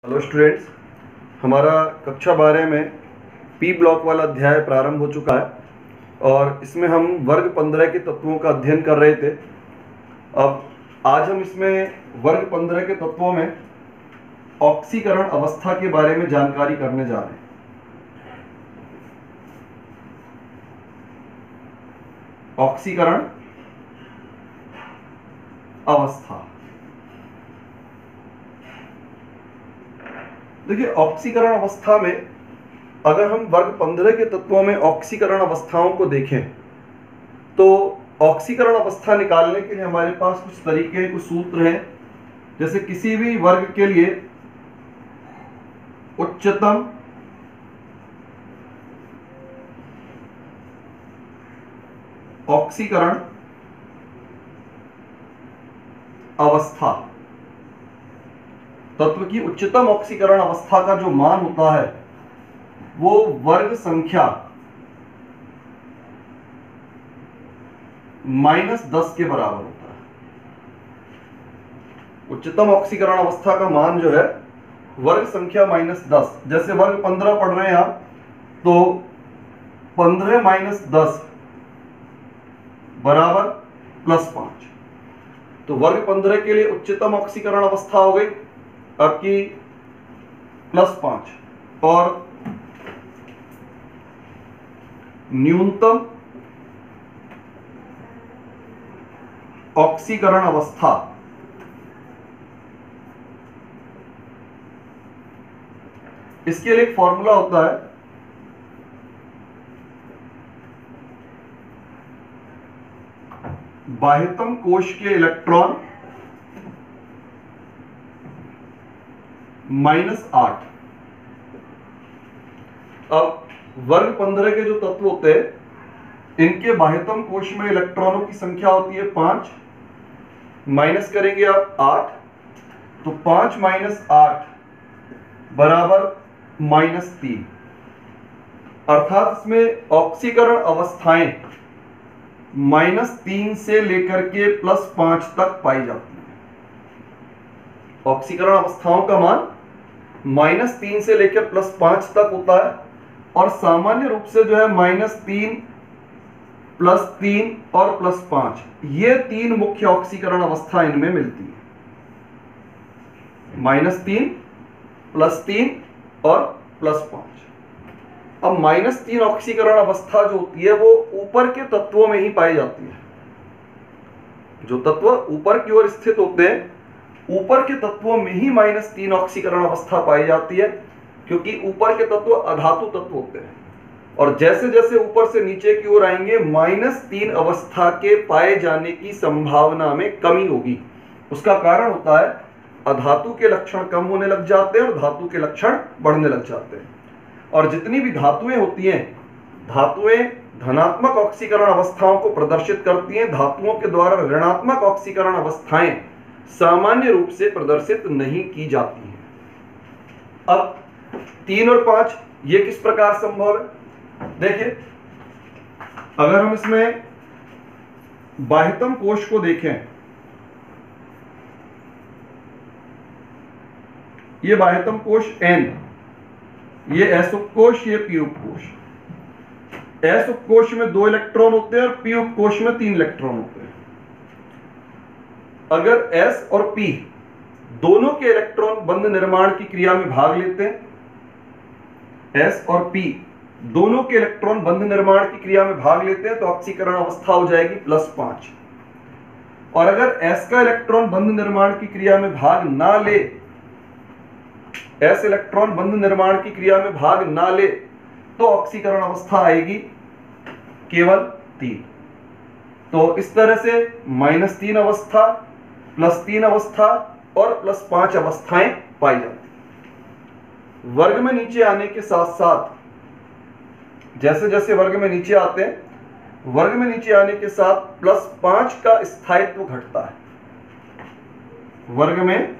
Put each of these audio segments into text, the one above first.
Hello students, हमारा कक्षा 12 में पी ब्लॉक वाला अध्याय प्रारंभ हो चुका है और इसमें हम वर्ग 15 के तत्वों का अध्ययन कर रहे थे। अब आज हम इसमें वर्ग 15 के तत्वों में ऑक्सीकरण अवस्था के बारे में जानकारी करने जा रहे हैं। ऑक्सीकरण अवस्था, देखिए ऑक्सीकरण अवस्था में अगर हम वर्ग 15 के तत्वों में ऑक्सीकरण अवस्थाओं को देखें तो ऑक्सीकरण अवस्था निकालने के लिए हमारे पास कुछ तरीके, कुछ सूत्र हैं। जैसे किसी भी वर्ग के लिए उच्चतम ऑक्सीकरण अवस्था, तत्व की उच्चतम ऑक्सीकरण अवस्था का जो मान होता है वो वर्ग संख्या -10 के बराबर होता है। उच्चतम ऑक्सीकरण अवस्था का मान जो है वर्ग संख्या -10। जैसे वर्ग 15 पढ़ रहे हैं आप, तो 15 - 10 बराबर +5। तो वर्ग 15 के लिए उच्चतम ऑक्सीकरण अवस्था हो गई आपकी +5 और न्यूनतम ऑक्सीकरण अवस्था इसके लिए एक फॉर्मूला होता है, बाह्यतम कोश के इलेक्ट्रॉन -8। अब वर्ग 15 के जो तत्व होते हैं इनके बाह्यतम कोश में इलेक्ट्रॉनों की संख्या होती है 5, माइनस करेंगे आप 8, तो 5 - 8 बराबर -3। अर्थात इसमें ऑक्सीकरण अवस्थाएं -3 से लेकर के +5 तक पाई जाती है। ऑक्सीकरण अवस्थाओं का मान -3 से लेकर +5 तक होता है और सामान्य रूप से जो है -3, +3 और +5, ये तीन मुख्य ऑक्सीकरण अवस्था इनमें मिलती है। -3, +3 और +5। अब -3 ऑक्सीकरण अवस्था जो होती है वो ऊपर के तत्वों में ही पाई जाती है। जो तत्व ऊपर की ओर स्थित होते हैं ऊपर के तत्वों में ही -3 ऑक्सीकरण अवस्था पाई जाती है, क्योंकि ऊपर के तत्व अधातु तत्व होते हैं और जैसे जैसे ऊपर से नीचे की ओर आएंगे -3 अवस्था के पाए जाने की संभावना में कमी होगी। उसका कारण होता है अधातु के लक्षण कम होने लग जाते हैं और धातु के लक्षण बढ़ने लग जाते हैं। और जितनी भी धातुएं होती हैं, धातुएं धनात्मक ऑक्सीकरण अवस्थाओं को प्रदर्शित करती हैं। धातुओं के द्वारा ऋणात्मक ऑक्सीकरण अवस्थाएं सामान्य रूप से प्रदर्शित नहीं की जाती हैं। अब 3 और 5 ये किस प्रकार संभव है? देखिए, अगर हम इसमें बाह्यतम कोश को देखें, ये बाह्यतम कोश N, ये S उपकोश, ये P उपकोश। S उपकोश में 2 इलेक्ट्रॉन होते हैं और P उपकोश में 3 इलेक्ट्रॉन होते हैं। अगर S और P दोनों के इलेक्ट्रॉन बंध निर्माण की क्रिया में भाग लेते हैं, S और P दोनों के इलेक्ट्रॉन बंध निर्माण की क्रिया में भाग लेते हैं, तो ऑक्सीकरण अवस्था हो जाएगी +5। और अगर S का इलेक्ट्रॉन बंध निर्माण की क्रिया में भाग ना ले, S इलेक्ट्रॉन बंध निर्माण की क्रिया में भाग ना ले, तो ऑक्सीकरण अवस्था आएगी केवल 3। तो इस तरह से -3 अवस्था, +3 अवस्था और +5 अवस्थाएं पाई जाती हैं। वर्ग में नीचे आने के साथ साथ जैसे जैसे वर्ग में नीचे आते हैं, वर्ग में नीचे आने के साथ +5 का स्थायित्व घटता है। वर्ग में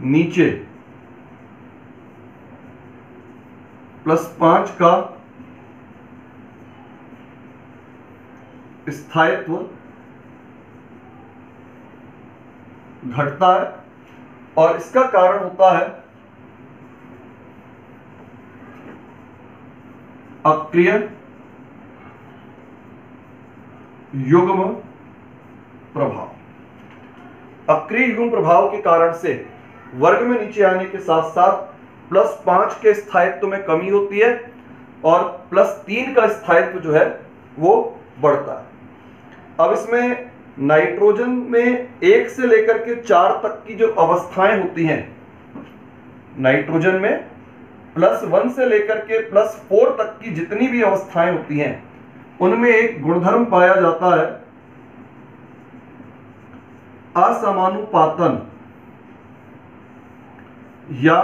नीचे +5 का स्थायित्व घटता है और इसका कारण होता है अक्रिय युग्म प्रभाव। अक्रिय युग्म प्रभाव के कारण से वर्ग में नीचे आने के साथ साथ +5 के स्थायित्व में कमी होती है और +3 का स्थायित्व जो है वो बढ़ता है। अब इसमें नाइट्रोजन में 1 से लेकर के 4 तक की जो अवस्थाएं होती हैं, नाइट्रोजन में +1 से लेकर के +4 तक की जितनी भी अवस्थाएं होती हैं, उनमें एक गुणधर्म पाया जाता है असमानुपातन या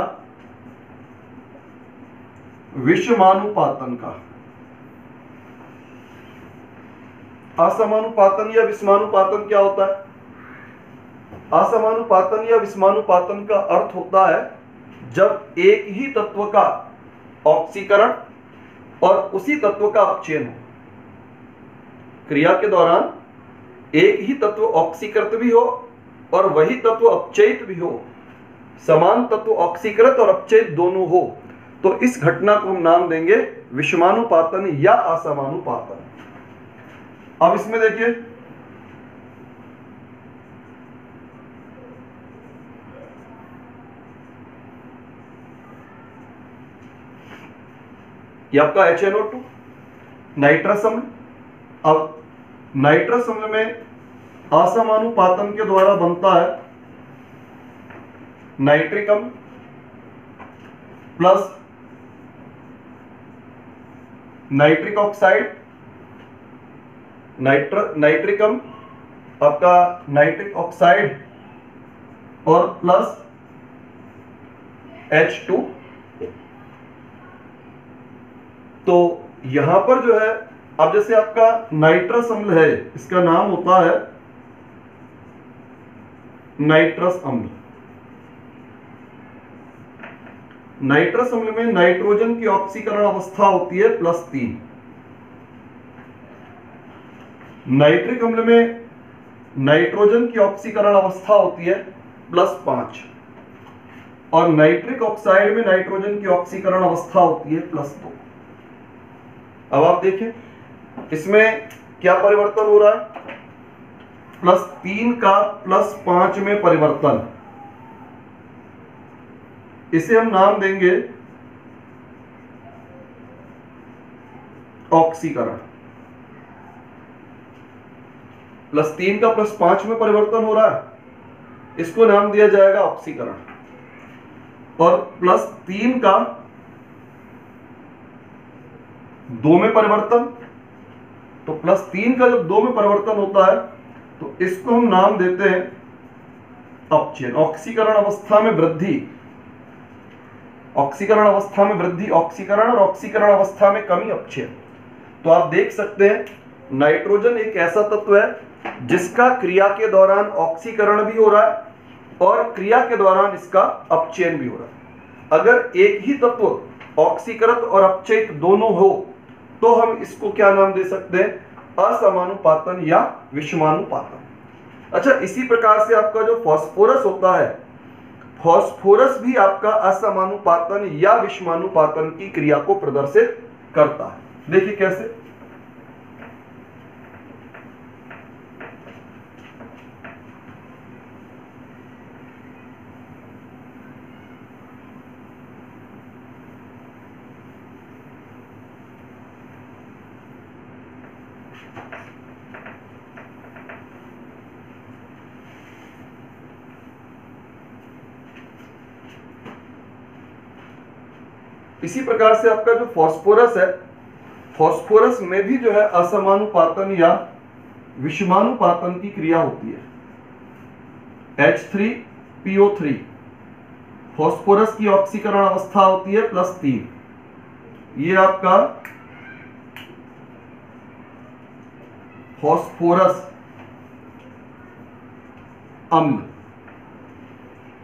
विषमानुपातन का। असमानुपातन या विषमानुपातन क्या होता है? असमानुपातन या विषमानुपातन का अर्थ होता है जब एक ही तत्व का ऑक्सीकरण और उसी तत्व का अपचयन हो। क्रिया के दौरान एक ही तत्व ऑक्सीकृत भी हो और वही तत्व अपचयित भी हो, समान तत्व ऑक्सीकृत और अपचयित दोनों हो, तो इस घटना को हम नाम देंगे विषमानुपातन या असमानुपातन। अब इसमें देखिए, ये आपका HNO2 नाइट्रस अम्ल। अब नाइट्रस अम्ल में असमानुपातन के द्वारा बनता है नाइट्रिक अम्ल प्लस नाइट्रिक ऑक्साइड, नाइट्रिक अम्ल आपका नाइट्रिक ऑक्साइड और प्लस H2। तो यहां पर जो है, अब जैसे आपका नाइट्रस अम्ल है, इसका नाम होता है नाइट्रस अम्ल। नाइट्रस अम्ल में नाइट्रोजन की ऑक्सीकरण अवस्था होती है +3। नाइट्रिक अम्ल में नाइट्रोजन की ऑक्सीकरण अवस्था होती है +5 और नाइट्रिक ऑक्साइड में नाइट्रोजन की ऑक्सीकरण अवस्था होती है +2। अब आप देखें इसमें क्या परिवर्तन हो रहा है? +3 का +5 में परिवर्तन, इसे हम नाम देंगे ऑक्सीकरण। +3 का +5 में परिवर्तन हो रहा है, इसको नाम दिया जाएगा ऑक्सीकरण। और +3 का 2 में परिवर्तन, तो +3 का जब 2 में परिवर्तन होता है तो इसको हम नाम देते हैं अपचयन। ऑक्सीकरण अवस्था में वृद्धि, ऑक्सीकरण अवस्था में वृद्धि ऑक्सीकरण और ऑक्सीकरण अवस्था में कमी अपचयन। तो आप देख सकते हैं नाइट्रोजन एक ऐसा तत्व है जिसका क्रिया के दौरान ऑक्सीकरण भी हो रहा है और क्रिया के दौरान इसका अपचयन भी हो रहा है। अगर एक ही तत्व ऑक्सीकृत और अपचयित दोनों हो तो हम इसको क्या नाम दे सकते हैं? असमानुपातन या विषमानुपातन। अच्छा, इसी प्रकार से आपका जो फास्फोरस होता है, फास्फोरस भी आपका असमानुपातन या विषमानुपातन की क्रिया को प्रदर्शित करता है। देखिए कैसे। इसी प्रकार से आपका जो फास्फोरस है, फास्फोरस में भी जो है असमानुपातन या विषमानुपातन की क्रिया होती है। H3PO3 फास्फोरस की ऑक्सीकरण अवस्था होती है +3। ये आपका फास्फोरस अम्ल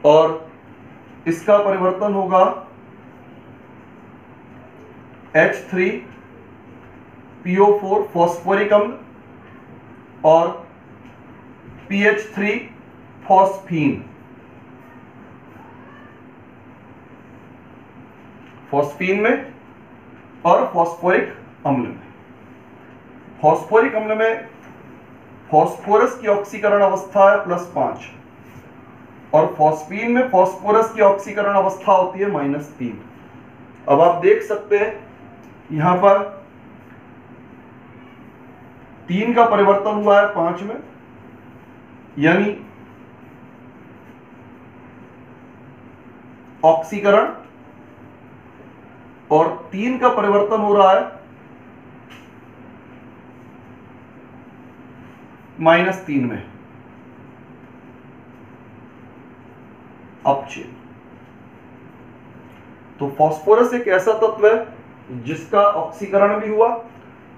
और इसका परिवर्तन होगा H3PO4 फॉस्फोरिक अम्ल और PH3 फॉस्फीन। फॉस्फीन में और फॉस्फोरिक अम्ल में। फॉस्फोरिक अम्ल में फॉस्फोरस की ऑक्सीकरण अवस्था है +5 और फॉस्फीन में फॉस्फोरस की ऑक्सीकरण अवस्था होती है -3। अब आप देख सकते हैं यहां पर 3 का परिवर्तन हुआ है 5 में, यानी ऑक्सीकरण, और 3 का परिवर्तन हो रहा है -3 में, अपचयन। तो फॉस्फोरस एक ऐसा तत्व है जिसका ऑक्सीकरण भी हुआ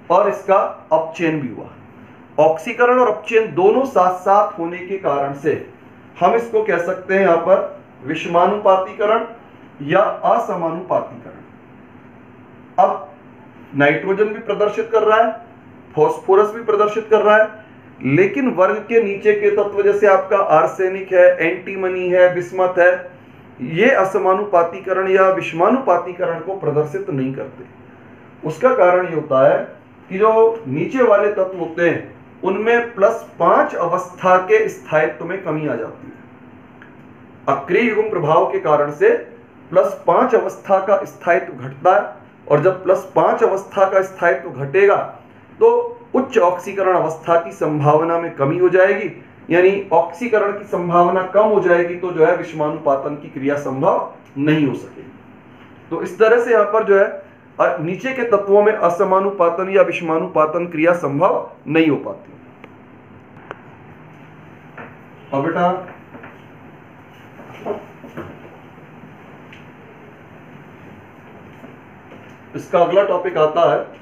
और इसका अपचयन भी हुआ। ऑक्सीकरण और अपचयन दोनों साथ साथ होने के कारण से हम इसको कह सकते हैं यहां पर विषमानुपातीकरण या असमानुपातीकरण। अब नाइट्रोजन भी प्रदर्शित कर रहा है, फॉस्फोरस भी प्रदर्शित कर रहा है, लेकिन वर्ग के नीचे के तत्व जैसे आपका आर्सेनिक है, एंटीमनी है, बिस्मथ है, ये असमानुपातीकरण या विषमानुपातीकरण को प्रदर्शित नहीं करते। उसका कारण ये होता है कि जो नीचे वाले तत्व होते हैं उनमें +5 अवस्था के स्थायित्व में कमी आ जाती है। अक्रिय युग्म प्रभाव के कारण से +5 अवस्था का स्थायित्व घटता है, और जब +5 अवस्था का स्थायित्व घटेगा तो उच्च ऑक्सीकरण अवस्था की संभावना में कमी हो जाएगी, यानी ऑक्सीकरण की संभावना कम हो जाएगी, तो जो है विषमानुपातन की क्रिया संभव नहीं हो सकेगी। तो इस तरह से यहां पर जो है नीचे के तत्वों में असमानुपातन या विषमानुपातन क्रिया संभव नहीं हो पाती। अब बेटा इसका अगला टॉपिक आता है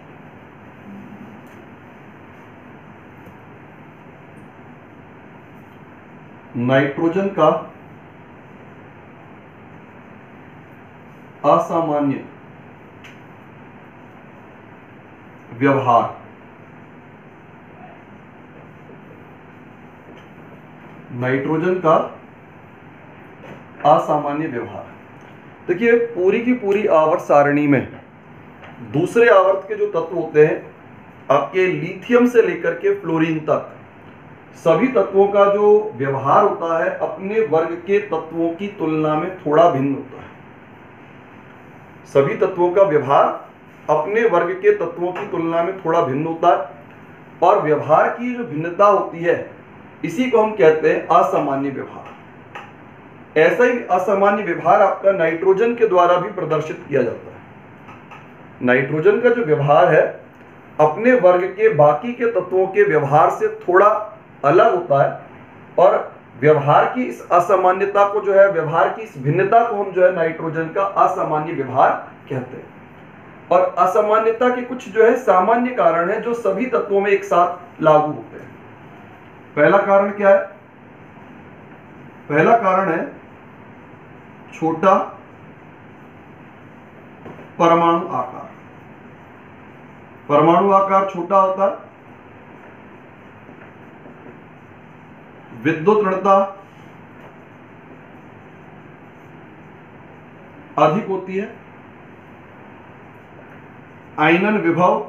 नाइट्रोजन का असामान्य व्यवहार। नाइट्रोजन का असामान्य व्यवहार। देखिए पूरी की पूरी आवर्त सारणी में दूसरे आवर्त के जो तत्व होते हैं आपके लिथियम से लेकर के फ्लोरीन तक, सभी तत्वों का जो व्यवहार होता है अपने वर्ग के तत्वों की तुलना में थोड़ा भिन्न होता है। सभी तत्वों का व्यवहार अपने वर्ग के तत्वों की तुलना में थोड़ा भिन्न होता है, और व्यवहार की जो भिन्नता होती है इसी को हम कहते हैं असामान्य व्यवहार। ऐसा ही असामान्य व्यवहार आपका नाइट्रोजन के द्वारा भी प्रदर्शित किया जाता है। नाइट्रोजन का जो व्यवहार है अपने वर्ग के बाकी के तत्वों के व्यवहार से थोड़ा अलग होता है, और व्यवहार की इस असामान्यता को जो है, व्यवहार की इस भिन्नता को हम जो है नाइट्रोजन का असामान्य व्यवहार कहते हैं। और असामान्यता के कुछ जो है सामान्य कारण है जो सभी तत्वों में एक साथ लागू होते हैं। पहला कारण क्या है? पहला कारण है छोटा परमाणु आकार। परमाणु आकार छोटा होता है, विद्युत ऋणता अधिक होती है, आयनन विभव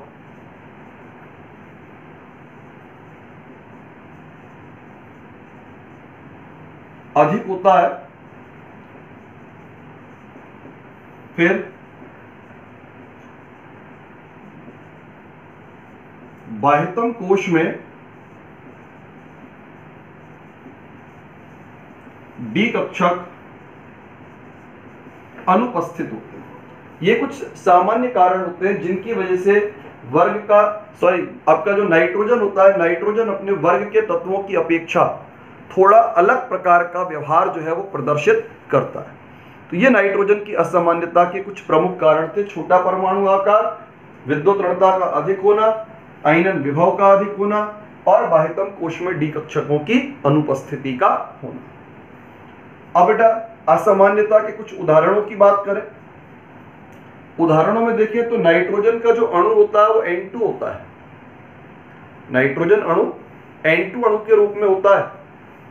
अधिक होता है, फिर बाह्यतम कोश में डी कक्षक अनुपस्थित होते हैं। ये कुछ सामान्य कारण होते हैं जिनकी वजह से वर्ग का आपका जो नाइट्रोजन होता है, नाइट्रोजन अपने वर्ग के तत्वों की अपेक्षा थोड़ा अलग प्रकार का व्यवहार जो है वो प्रदर्शित करता है। तो ये नाइट्रोजन की असामान्यता के कुछ प्रमुख कारण थे। छोटा परमाणु आकार, विद्युत ऋणता का अधिक होना, आयनन विभव का अधिक होना, और बाह्यतम कोश में डी कक्षकों की अनुपस्थिति का होना। अब बेटा असामान्यता के कुछ उदाहरणों की बात करें। उदाहरणों में देखिए तो नाइट्रोजन का जो अणु होता है वो N2 होता है। नाइट्रोजन अणु N2 अणु के रूप में होता है,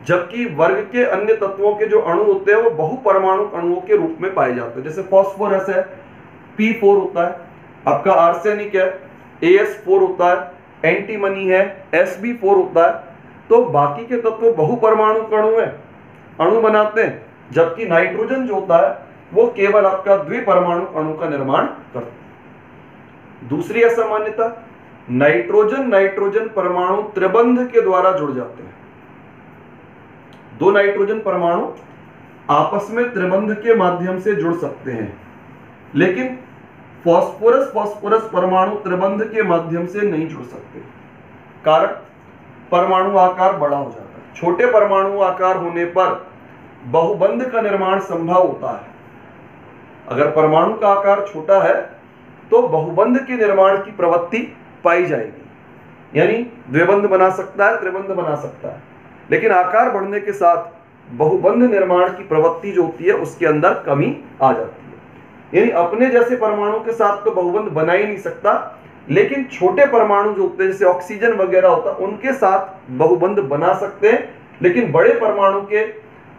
जबकि वर्ग के अन्य तत्वों के जो अणु होते हैं वो बहुपरमाणु अणुओं के रूप में पाए जाते हैं। जैसे फास्फोरस है, P4 होता है, आपका आर्सेनिक है AS4 होता है, एंटीमनी है SB4 होता है। तो बाकी के तत्व बहुपरमाणु अणु है, अणु बनाते हैं, जबकि नाइट्रोजन जो होता है वो केवल आपका द्विपरमाणु अणु का निर्माण करता है। दूसरी असामान्यता, नाइट्रोजन परमाणु त्रिबंध के द्वारा जुड़ जाते हैं। दो नाइट्रोजन परमाणु आपस में त्रिबंध के माध्यम से जुड़ सकते हैं, लेकिन फास्फोरस परमाणु त्रिबंध के माध्यम से नहीं जुड़ सकते। कारण, परमाणु आकार बड़ा हो जाता है। छोटे परमाणु आकार होने पर बहुबंध का निर्माण संभव होता है। अगर परमाणु का आकार छोटा है तो बहुबंध के निर्माण की प्रवृत्ति पाई जाएगी, यानी द्विबंध बना सकता है, त्रिबंध बना सकता है, लेकिन आकार बढ़ने के साथ बहुबंध निर्माण की प्रवृत्ति जो होती है उसके अंदर कमी आ जाती है। यानी अपने जैसे परमाणु के साथ तो बहुबंध बना ही नहीं सकता, लेकिन छोटे परमाणु जो होते हैं जैसे ऑक्सीजन वगैरह होता है उनके साथ बहुबंध बना सकते हैं, लेकिन बड़े परमाणु के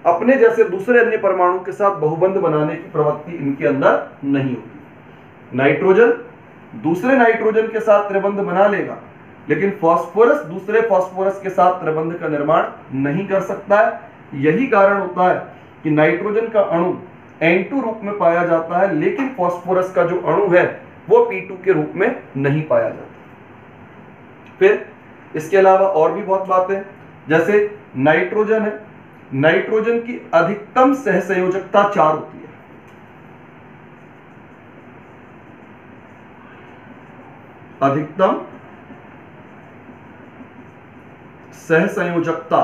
अपने जैसे दूसरे अन्य परमाणु के साथ बहुबंध बनाने की प्रवृत्ति इनके अंदर नहीं होती। नाइट्रोजन दूसरे नाइट्रोजन के साथ त्रिबंध बना लेगा, लेकिन फास्फोरस दूसरे फास्फोरस के साथ त्रिबंध का निर्माण नहीं कर सकता है। यही कारण होता है कि नाइट्रोजन का अणु N2 रूप में पाया जाता है, लेकिन फास्फोरस का जो अणु है वो P2 के रूप में नहीं पाया जाता। फिर इसके अलावा और भी बहुत बातें, जैसे नाइट्रोजन है, नाइट्रोजन की अधिकतम सहसंयोजकता 4 होती है। अधिकतम सहसंयोजकता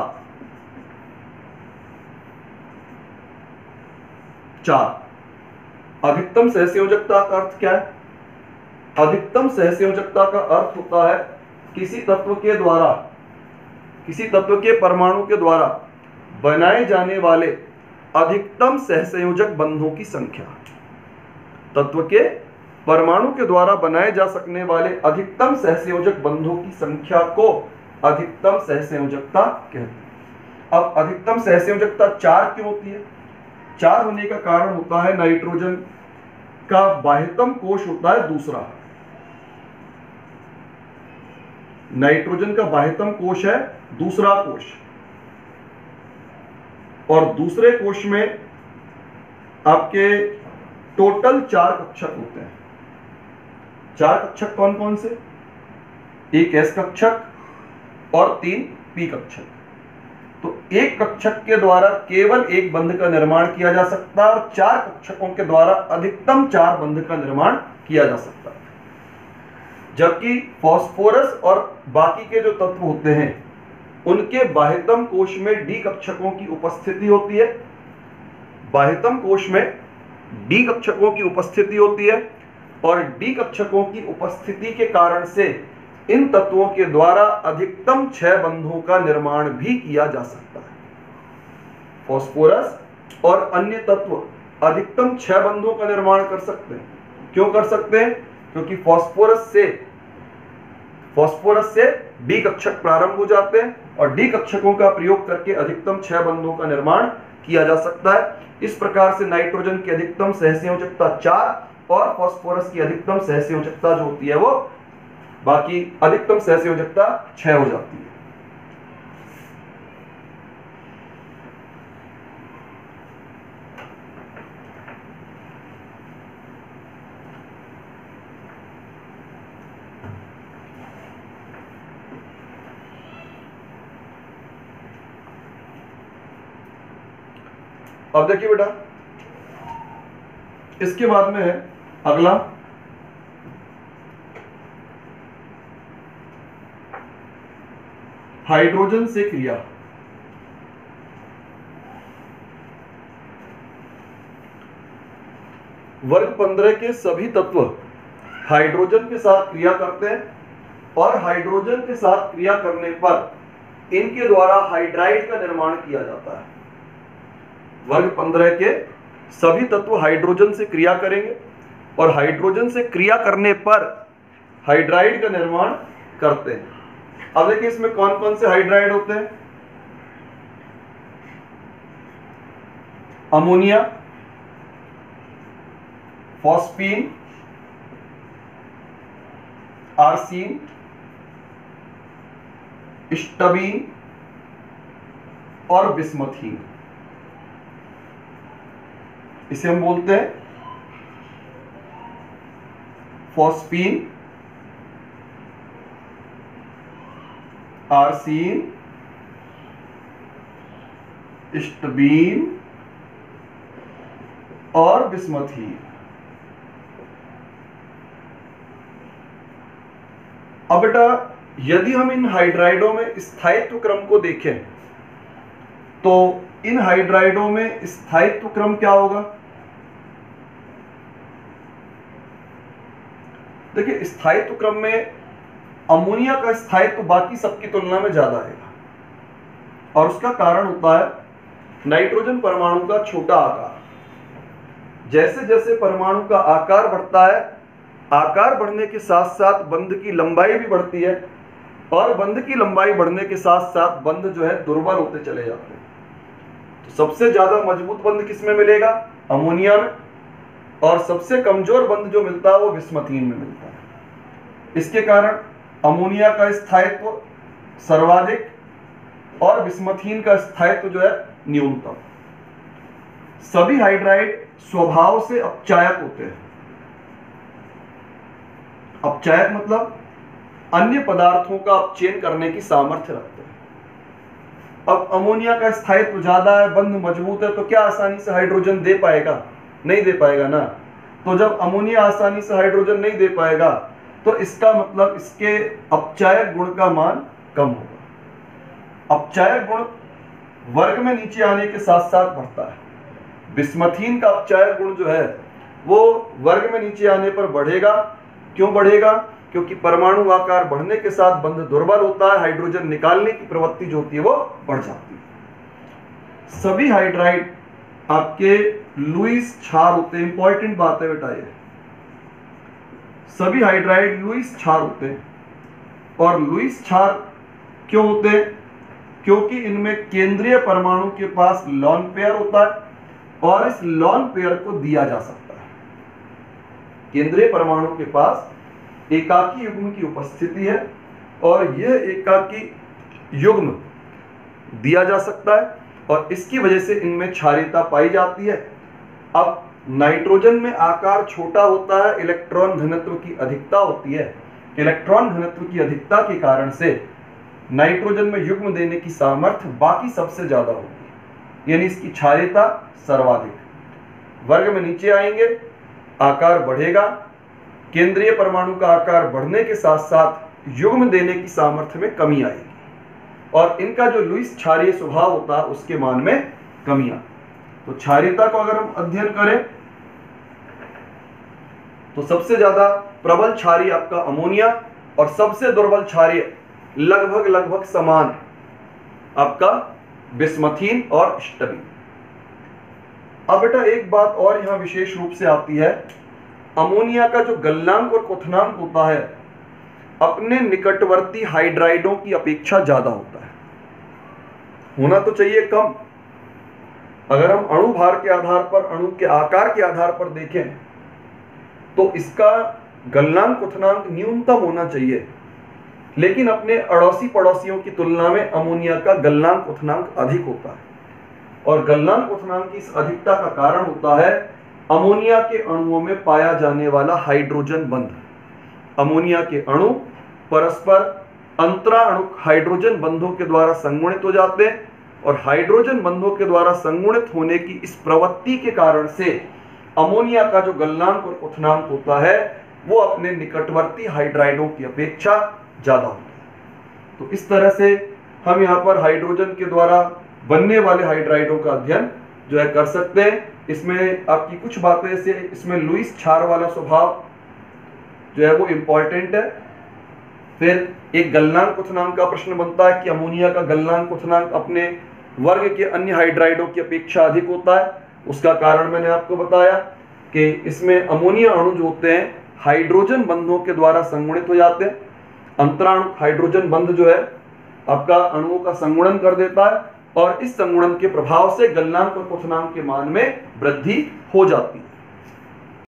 4। अधिकतम सहसंयोजकता का अर्थ क्या है? अधिकतम सहसंयोजकता का अर्थ होता है किसी तत्व के द्वारा, किसी तत्व के परमाणु के द्वारा बनाए जाने वाले अधिकतम सहसंयोजक बंधों की संख्या। तत्व के परमाणु के द्वारा बनाए जा सकने वाले अधिकतम सहसंयोजक बंधों की संख्या को अधिकतम सहसंयोजकता कहते हैं। अब अधिकतम सहसंयोजकता 4 क्यों होती है? 4 होने का कारण होता है नाइट्रोजन का बाह्यतम कोश होता है दूसरा। नाइट्रोजन का बाह्यतम कोश है दूसरा कोश, और दूसरे कोश में आपके टोटल 4 कक्षक होते हैं। 4 कक्षक कौन कौन से? एक S कक्षक और 3 P कक्षक। तो एक कक्षक के द्वारा केवल एक बंध का निर्माण किया जा सकता है और 4 कक्षकों के द्वारा अधिकतम 4 बंध का निर्माण किया जा सकता है। जबकि फास्फोरस और बाकी के जो तत्व होते हैं उनके बाह्यतम कोश में D कक्षकों की उपस्थिति होती है। बाह्यतम कोश में D कक्षकों की उपस्थिति होती है, और D कक्षकों की उपस्थिति के कारण से इन तत्वों के द्वारा अधिकतम 6 बंधों का निर्माण भी किया जा सकता है। फास्फोरस और अन्य तत्व अधिकतम 6 बंधों का निर्माण कर सकते हैं। क्यों कर सकते हैं? क्योंकि फास्फोरस से D कक्षक प्रारंभ हो जाते हैं और D कक्षकों का प्रयोग करके अधिकतम 6 बंधों का निर्माण किया जा सकता है। इस प्रकार से नाइट्रोजन की अधिकतम सहसंयोजकता 4 और फास्फोरस की अधिकतम सहसंयोजकता जो होती है वो बाकी अधिकतम सहसंयोजकता 6 हो जाती है। अब देखिए बेटा, इसके बाद में है अगला हाइड्रोजन से क्रिया। वर्ग 15 के सभी तत्व हाइड्रोजन के साथ क्रिया करते हैं और हाइड्रोजन के साथ क्रिया करने पर इनके द्वारा हाइड्राइड का निर्माण किया जाता है। वर्ग 15 के सभी तत्व हाइड्रोजन से क्रिया करेंगे और हाइड्रोजन से क्रिया करने पर हाइड्राइड का निर्माण करते हैं। अब देखिए इसमें कौन कौन से हाइड्राइड होते हैं? अमोनिया, फॉस्फीन, आर्सीन, स्टबीन और बिस्मथीन। इसे हम बोलते हैं फॉस्फीन, आर्सीन, स्टबीन और बिस्मथीन। अब बेटा यदि हम इन हाइड्राइडों में स्थायित्व क्रम को देखें तो इन हाइड्राइडों में स्थायित्व क्रम क्या होगा? देखिए, स्थायित्व क्रम में अमोनिया का स्थायित्व बाकी सबकी तुलना में ज्यादा आएगा और उसका कारण होता है नाइट्रोजन परमाणु का छोटा आकार। जैसे जैसे परमाणु का आकार बढ़ता है, आकार बढ़ने के साथ साथ बंध की लंबाई भी बढ़ती है और बंध की लंबाई बढ़ने के साथ साथ बंध जो है दुर्बल होते चले जाते हैं। तो सबसे ज्यादा मजबूत बंध किसमें मिलेगा? अमोनिया में। और सबसे कमजोर बंध जो मिलता है वो बिस्मथीन में मिलता है। इसके कारण अमोनिया का स्थायित्व सर्वाधिक और बिस्मथीन का स्थायित्व जो है न्यूनतम। सभी हाइड्राइड स्वभाव से अपचायक होते हैं। अपचायक मतलब अन्य पदार्थों का अपचयन करने की सामर्थ्य रखते हैं। अब अमोनिया का स्थायित्व ज्यादा है, बंध मजबूत है, तो क्या आसानी से हाइड्रोजन दे पाएगा? नहीं दे पाएगा ना। तो जब अमोनिया आसानी से हाइड्रोजन नहीं दे पाएगा तो इसका मतलब इसके अपचायक गुण का मान कम होगा। अपचायक गुण वर्ग में नीचे आने के साथ साथ बढ़ता है। बिस्मथीन का अपचायक गुण जो है वो वर्ग में नीचे आने पर बढ़ेगा। क्यों बढ़ेगा? क्योंकि परमाणु आकार बढ़ने के साथ बंध दुर्बल होता है, हाइड्रोजन निकालने की प्रवृत्ति जो होती है वो बढ़ जाती है। सभी हाइड्राइड आपके लुईस क्षार होते हैं। इंपॉर्टेंट बात है बेटा ये, सभी हाइड्राइड लुईस क्षार होते हैं। और लुईस क्षार क्यों होते हैं? क्योंकि इनमें केंद्रीय परमाणु के पास लॉन पेयर होता है और इस लॉन पेयर को दिया जा सकता है। केंद्रीय परमाणु के पास एकाकी युग्म की उपस्थिति है और यह एकाकी युग्म दिया जा सकता है और इसकी वजह से इनमें क्षारीयता पाई जाती है। अब नाइट्रोजन में आकार छोटा होता है, इलेक्ट्रॉन घनत्व की अधिकता होती है। इलेक्ट्रॉन घनत्व की अधिकता के कारण से नाइट्रोजन में युग्म देने की सामर्थ्य बाकी सबसे ज्यादा होगी, यानी इसकी क्षारीयता सर्वाधिक। वर्ग में नीचे आएंगे, आकार बढ़ेगा, केंद्रीय परमाणु का आकार बढ़ने के साथ साथ युग्म देने की सामर्थ्य में कमी आएगी और इनका जो लुईस क्षारीय स्वभाव होता है उसके मान में कमी आती है। तो क्षारीयता को अगर हम अध्ययन करें तो सबसे ज्यादा प्रबल क्षारीय आपका अमोनिया और सबसे दुर्बल क्षारीय लगभग समान आपका बिस्मथीन और स्टबीन। अब बेटा एक बात और यहां विशेष रूप से आती है, अमोनिया का जो गलनांक और क्वथनांक होता है अपने निकटवर्ती हाइड्राइडों की अपेक्षा ज्यादा होता है। होना तो चाहिए कम। अगर हम अणु भार के आधार पर, अणु के आकार के आधार पर देखें तो इसका गलनांक क्वथनांक न्यूनतम होना चाहिए, लेकिन अपने अड़ोसी पड़ोसियों की तुलना में अमोनिया का गलनांक क्वथनांक अधिक होता है और गलनांक क्वथनांक की इस अधिकता का कारण होता है अमोनिया के अणुओं में पाया जाने वाला हाइड्रोजन बंध। अमोनिया के अणु परस्पर अंतराणुक हाइड्रोजन बंधों के द्वारा संगुणित हो जाते हैं और हाइड्रोजन बंधों के द्वारा संगुणित होने की इस प्रवृत्ति के कारण से अमोनिया का जो गलनांक और क्वथनांक होता है वो अपने निकटवर्ती हाइड्राइडों की अपेक्षा ज्यादा होता है। तो इस तरह से हम यहाँ पर हाइड्रोजन के द्वारा बनने वाले हाइड्राइडों का अध्ययन जो है कर सकते हैं। इसमें आपकी कुछ बातें से इसमें लुईस क्षार वाला स्वभाव जो है वो इंपॉर्टेंट है। फिर एक गलनांक क्वथनांक का प्रश्न बनता है कि अमोनिया का गलनांक क्वथनांक अपने वर्ग के अन्य हाइड्राइडों की अपेक्षा अधिक होता है। उसका कारण मैंने आपको बताया कि इसमें अमोनिया अणु जो होते हैं हाइड्रोजन बंधों के द्वारा संगुणित हो जाते हैं। अंतराणु हाइड्रोजन बंध जो है आपका अणुओं का संगुणन कर देता है और इस संगुणन के प्रभाव से गलनांक और क्वथनांक के मान में वृद्धि हो जाती है।